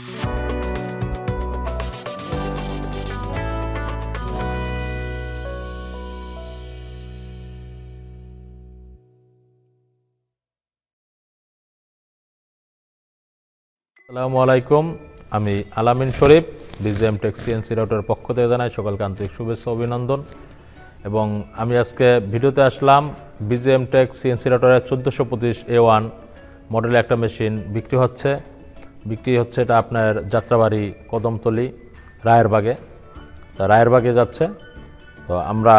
আসসালামু আলাইকুম, আমি আলামিন শরীফ BGM টেক CNC রাউটারের পক্ষ থেকে জানাই সকলকে আন্তরিক শুভেচ্ছা অভিনন্দন। এবং আমি আজকে ভিডিওতে আসলাম BGM টেক CNC রাউটারের 1425 A1 মডেলের একটা মেশিন বিক্রি হচ্ছে এটা আপনার যাত্রাবাড়ি কদমতলি রায়েরবাগে যাচ্ছে। তো আমরা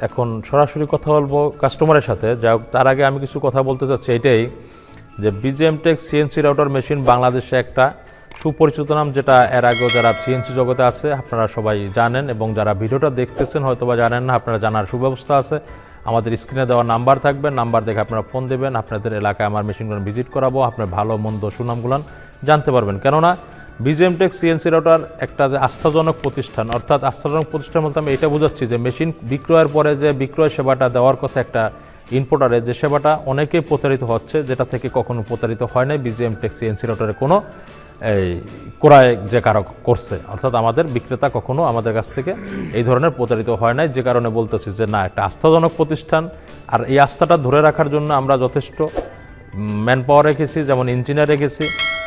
এখন সরাসরি কথা বলবো কাস্টমারের সাথে। যাই হোক, তার আগে আমি কিছু কথা বলতে চাচ্ছি এটাই যে BGM tech CNC router machine বাংলাদেশে একটা সুপরিচিত নাম, যেটা এর আগেও যারা CNC জগতে আছে আপনারা সবাই জানেন, এবং যারা ভিডিওটা দেখতেছেন হয়তো বা জানেন না, আপনারা জানার সুব্যবস্থা আছে। আমাদের স্ক্রিনে দেওয়া নাম্বার থাকবে, নাম্বার দেখে আপনারা ফোন দেবেন, আপনাদের এলাকায় আমার মেশিনগুলো ভিজিট করাবো, আপনার ভালো মন্দ সুনামগুলো জানতে পারবেন। কেননা BGM টেক CNC রাউটার একটা যে আস্থাজনক প্রতিষ্ঠান, অর্থাৎ আস্থাজনক প্রতিষ্ঠান বলতে আমি এটা বোঝাচ্ছি যে মেশিন বিক্রয়ের পরে যে বিক্রয় সেবাটা দেওয়ার কথা একটা ইম্পোর্টারে, যে সেবাটা অনেকেই প্রতারিত হচ্ছে, যেটা থেকে কখনো প্রতারিত হয় নাই BGM টেক CNC রাউটারে কোনো এই ক্রয় যে কারক করছে, অর্থাৎ আমাদের বিক্রেতা কখনো আমাদের কাছ থেকে এই ধরনের প্রতারিত হয় নাই। যে কারণে বলতেছি যে না, একটা আস্থাজনক প্রতিষ্ঠান। আর এই আস্থাটা ধরে রাখার জন্য আমরা যথেষ্ট ম্যান পাওয়ার রেখেছি, যেমন ইঞ্জিনিয়ার রেখেছি।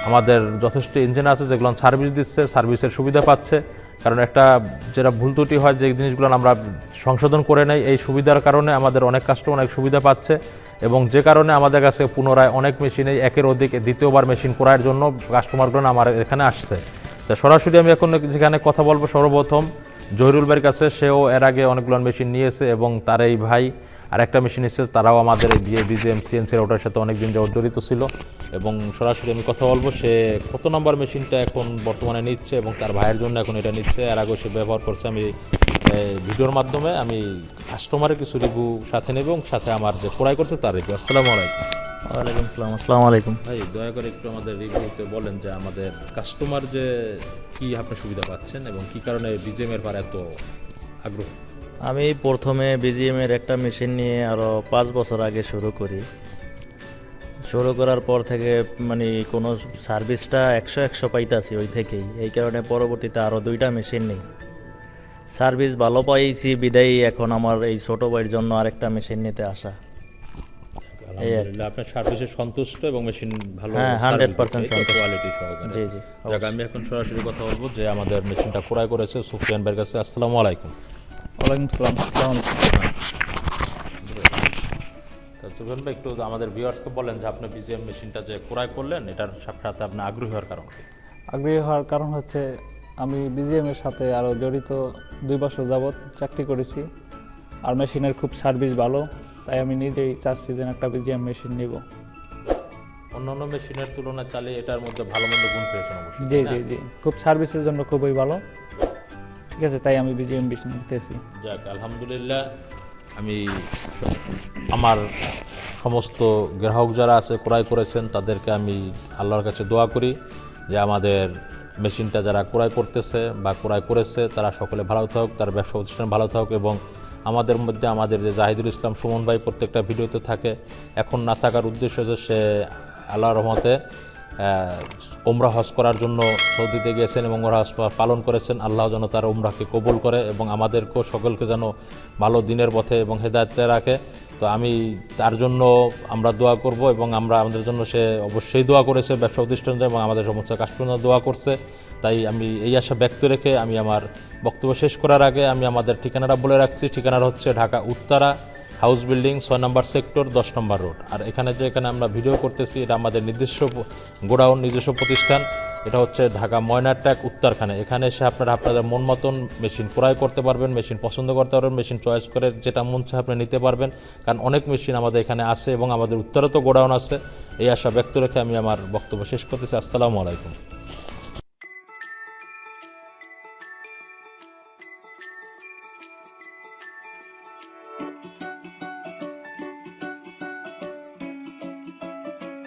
আমাদের যথেষ্ট ইঞ্জিন আছে যেগুলো সার্ভিস দিচ্ছে, সার্ভিসের সুবিধা পাচ্ছে। কারণ একটা যেটা ভুল ত্রুটি হয়, যে জিনিসগুলো আমরা সংশোধন করে নেই, এই সুবিধার কারণে আমাদের অনেক কাস্টমার অনেক সুবিধা পাচ্ছে, এবং যে কারণে আমাদের কাছে পুনরায় অনেক মেশিনে একের অধিক দ্বিতীয়বার মেশিন ক্রয়ের জন্য কাস্টমারগুলো আমার এখানে আসছে। তা সরাসরি আমি এখন যেখানে কথা বলবো সর্বপ্রথম জহিরুল ভাইয়ের কাছে। সেও এর আগে অনেকগুলো মেশিন নিয়েছে, এবং তার এই ভাই আরেকটা মেশিন এসেছে, তারাও আমাদের এই BGM CNC রাউটারের সাথে অনেকদিন যাওয়ার জড়িত ছিল। এবং সরাসরি আমি কথা বলবো সে কত নম্বর মেশিনটা এখন বর্তমানে নিচ্ছে, এবং তার ভাইয়ের জন্য এখন এটা নিচ্ছে। এর আগেও সে ব্যবহার করছে। আমি ভিডিওর মাধ্যমে আমি কাস্টমারের কিছু রিভিউ সাথে নেব, এবং সাথে আমার যে ক্রয় করছে তার রিভিউ। আসসালামু আলাইকুম। ওয়ালাইকুম আসসালাম। আসসালামু আলাইকুম ভাই, দয়া করে একটু আমাদের রিভিউতে বলেন যে আমাদের কাস্টমার যে কি আপনি সুবিধা পাচ্ছেন, এবং কি কারণে BGM এর পর এত আগ্রহ। আমি প্রথমে BGM এর একটা মেশিন নিয়ে আরও 5 বছর আগে শুরু করার পর থেকে মানে কোনো সার্ভিসটা 100 পাইতাছি ওই থেকেই। এই কারণে পরবর্তীতে আরও 2টা মেশিন নেই, সার্ভিস ভালো পাইছি বিদায়ী এখন আমার এই ছোটো ভাইয়ের জন্য আরেকটা মেশিন নিতে আসা। আলহামদুলিল্লাহ, আপনার সার্ভিসে সন্তুষ্ট এবং মেশিন ভালো, 100% কোয়ালিটি সহকারে। জি জি। আমি এখন সরাসরি কথা বলবো যে আমাদের মেশিনটা ক্রয় করেছে সুফিয়ান ভাইয়ের কাছে। আসসালামু আলাইকুম। ওয়ালাইকুম আসসালাম। সুফিয়ান ভাই, একটু আমাদের ভিউয়ার্সকে বলেন যে আপনি BGM মেশিনটা যে ক্রয় করলেন, এটার সাথে আপনি আগ্রহী হওয়ার কারণ কি? আগ্রহী হওয়ার কারণ হচ্ছে আমি BGM এর সাথে আরও জড়িত 2 বছর যাবৎ চাকরি করেছি, আর মেশিনের খুব সার্ভিস ভালো, তাই আমি নিজেই চাচ্ছি যে একটা BGM মেশিন নিব। অন্যান্য মেশিনের তুলনায় চালিয়ে এটার মধ্যে ভালো মন্দ গুণ পেয়েছেন অবশ্যই। জি জি জি, খুব সার্ভিসের জন্য খুবই ভালো। ঠিক আছে, তাই আমি BGM মেশিন নিতেছি। যাক, আলহামদুলিল্লাহ। আমি আমার সমস্ত গ্রাহক যারা আছে ক্রয় করেছেন তাদেরকে আমি আল্লাহর কাছে দোয়া করি যে আমাদের মেশিনটা যারা ক্রয় করতেছে বা ক্রয় করেছে তারা সকলে ভালো থাকুক, তার ব্যবসা প্রতিষ্ঠান ভালো থাকুক। এবং আমাদের মধ্যে আমাদের যে জাহিদুল ইসলাম সুমন ভাই প্রত্যেকটা ভিডিওতে থাকে, এখন না থাকার উদ্দেশ্য যে সে আল্লাহর রহমতে উমরা হজ করার জন্য সৌদিতে গিয়েছেন এবং ওমরা হজ পালন করেছেন। আল্লাহ যেন তার উমরাকে কবুল করে এবং আমাদেরকেও সকলকে যেন ভালো দিনের পথে এবং হেদায়েতে রাখে। তো আমি তার জন্য আমরা দোয়া করব, এবং আমাদের জন্য সে অবশ্যই দোয়া করেছে, ব্যবসা প্রতিষ্ঠান এবং আমাদের সমস্ত কাস্টমার দোয়া করছে। তাই আমি এই আশা ব্যক্ত রেখে আমি আমার বক্তব্য শেষ করার আগে আমি আমাদের ঠিকানাটা বলে রাখছি। ঠিকানাটা হচ্ছে ঢাকা উত্তরা হাউস বিল্ডিং 6 নম্বর সেক্টর 10 নম্বর রোড। আর এখানে আমরা ভিডিও করতেছি এটা আমাদের নিজস্ব গোডাউন, নিজস্ব প্রতিষ্ঠান। এটা হচ্ছে ঢাকা ময়নারট্যাক উত্তরখানে। এখানে এসে আপনাদের মন মতন মেশিন ক্রয় করতে পারবেন, মেশিন পছন্দ করতে পারবেন, মেশিন চয়েস করে যেটা মন চায় আপনি নিতে পারবেন। কারণ অনেক মেশিন আমাদের এখানে আছে এবং আমাদের উত্তরে তো গোডাউন আছে। এই আশা ব্যক্ত রেখে আমি আমার বক্তব্য শেষ করতেছি। আসসালামু আলাইকুম।